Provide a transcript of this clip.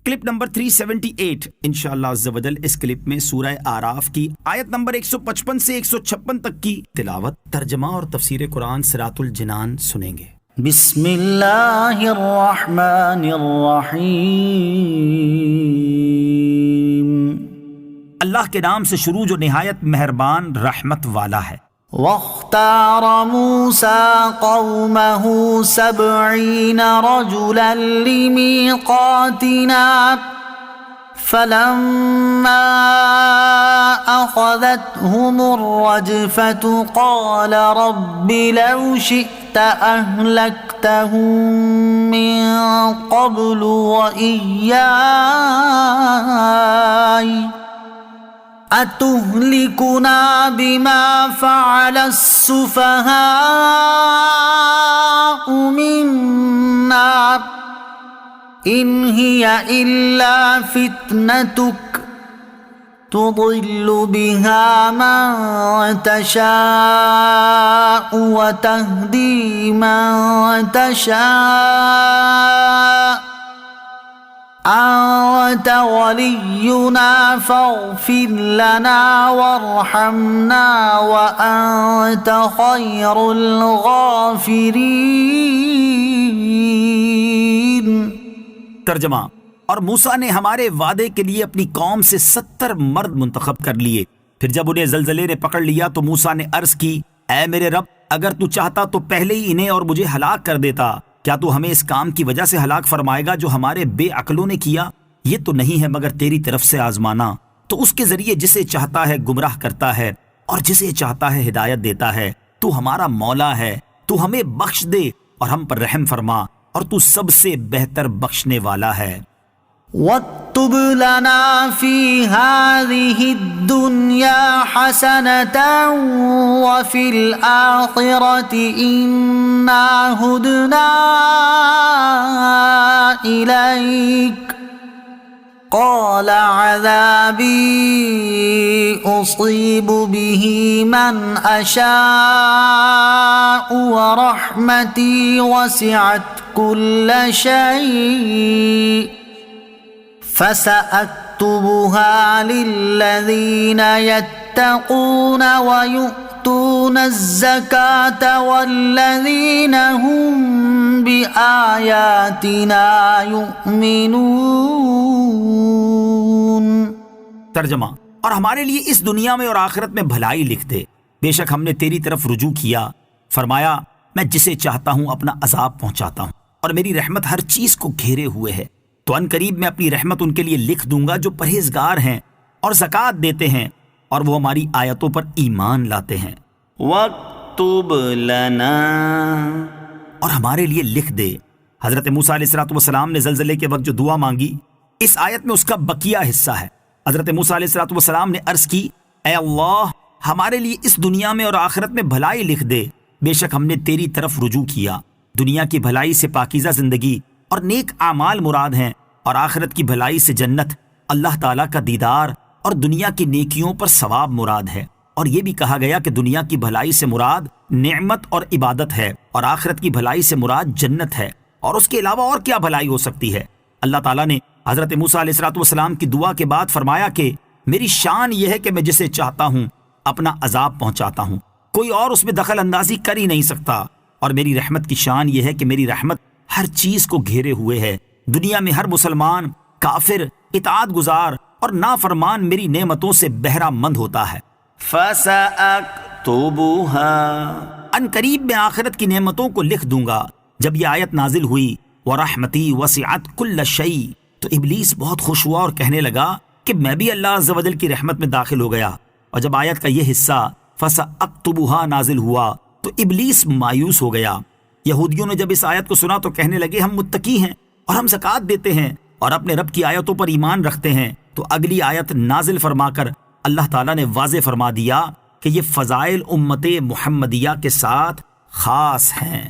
Clip number 378 انشاءاللہ عز و جل اس کلپ میں سورہ اعراف کی آیت نمبر 155 سے 156 تک کی تلاوت، ترجمہ اور تفسیر قرآن صراط الجنان سنیں گے۔ بسم اللہ الرحمن الرحیم، اللہ کے نام سے شروع جو نہایت مہربان رحمت والا ہے۔ واختار موسیٰ قومہ 70 رجلا لمیقاتنا فلما أخذتهم الرجفة قال رب لو شئت أهلكتهم من قبل وإياي أتهلكنا بما فعل السفهاء منا إن هي إلا فتنتك تضل بها من تشاء وتهدي من تشاء أنت ولينا فاغفر لنا وارحمنا وأنت خير الغافرين۔ ترجمہ، اور موسیٰ نے ہمارے وعدے کے لیے اپنی قوم سے 70 مرد منتخب کر لیے۔ پھر جب انہیں زلزلے نے پکڑ لیا تو موسیٰ نے عرض کی، اے میرے رب، اگر تو چاہتا تو پہلے ہی انہیں اور مجھے ہلاک کر دیتا۔ کیا تو ہمیں اس کام کی وجہ سے ہلاک فرمائے گا جو ہمارے بے عقلوں نے کیا؟ یہ تو نہیں ہے مگر تیری طرف سے آزمانا، تو اس کے ذریعے جسے چاہتا ہے گمراہ کرتا ہے اور جسے چاہتا ہے ہدایت دیتا ہے۔ تو ہمارا مولا ہے، تو ہمیں بخش دے اور ہم پر رحم فرما، اور تو سب سے بہتر بخشنے والا ہے۔ واكتب لنا في هذه الدنيا حسنة وفي الآخرة إنا هدنا إليك قال عذابي أصيب به من أشاء ورحمتي وسعت كل شيء فسأكتبها للذين يتقون ويؤتون الزكاة والذين هم بآياتنا يؤمنون۔ ترجمہ، اور ہمارے لیے اس دنیا میں اور آخرت میں بھلائی لکھ دے، بے شک ہم نے تیری طرف رجوع کیا، فرمایا میں جسے چاہتا ہوں اپنا عذاب پہنچاتا ہوں، اور میری رحمت ہر چیز کو گھیرے ہوئے ہے۔ تو ان قریب میں اپنی رحمت ان کے لیے لکھ دوں گا جو پرہیزگار ہیں اور زکوٰۃ دیتے ہیں اور وہ ہماری آیتوں پر ایمان لاتے ہیں۔ وَاكْتُبْ لَنَا، اور ہمارے لیے لکھ دے۔ حضرت موسیٰ علیہ السلام نے زلزلے کے وقت جو دعا مانگی، اس آیت میں اس کا بقیہ حصہ ہے۔ حضرت موسیٰ علیہ السلام نے عرض کی، اے اللہ، ہمارے لیے اس دنیا میں اور آخرت میں بھلائی لکھ دے، بے شک ہم نے تیری طرف رجوع کیا۔ دنیا کی بھلائی سے پاکیزہ زندگی اور نیک اعمال مراد ہیں، اور آخرت کی بھلائی سے جنت، اللہ تعالیٰ کا دیدار اور دنیا کی نیکیوں پر ثواب مراد ہے۔ اور یہ بھی کہا گیا کہ دنیا کی بھلائی سے مراد نعمت اور عبادت ہے، اور آخرت کی بھلائی سے مراد جنت ہے، اور اس کے علاوہ اور کیا بھلائی ہو سکتی ہے؟ اللہ تعالیٰ نے حضرت موسیٰ علیہ السلام کی دعا کے بعد فرمایا کہ میری شان یہ ہے کہ میں جسے چاہتا ہوں اپنا عذاب پہنچاتا ہوں، کوئی اور اس میں دخل اندازی کر ہی نہیں سکتا، اور میری رحمت کی شان یہ ہے کہ میری رحمت ہر چیز کو گھیرے ہوئے ہے۔ دنیا میں ہر مسلمان، کافر، اطاعت گزار اور نافرمان میری نعمتوں سے بہرہ مند ہوتا ہے۔ فَسَأَكْتُبُهَا، ان قریب میں آخرت کی نعمتوں کو لکھ دوں گا۔ جب یہ آیت نازل ہوئی وَرَحْمَتِي وَسِعَتْ كُلَّ شَيْءٍ، تو ابلیس بہت خوش ہوا اور کہنے لگا کہ میں بھی اللہ عز و جل کی رحمت میں داخل ہو گیا۔ اور جب آیت کا یہ حصہ فَسَأَكْتُبُهَا نازل ہوا تو ابلیس مایوس ہو گیا۔ یہودیوں نے جب اس آیت کو سنا تو کہنے لگے ہم متقی ہیں اور ہم زکوٰۃ دیتے ہیں اور اپنے رب کی آیتوں پر ایمان رکھتے ہیں۔ تو اگلی آیت نازل فرما کر اللہ تعالیٰ نے واضح فرما دیا کہ یہ فضائل امت محمدیہ کے ساتھ خاص ہیں۔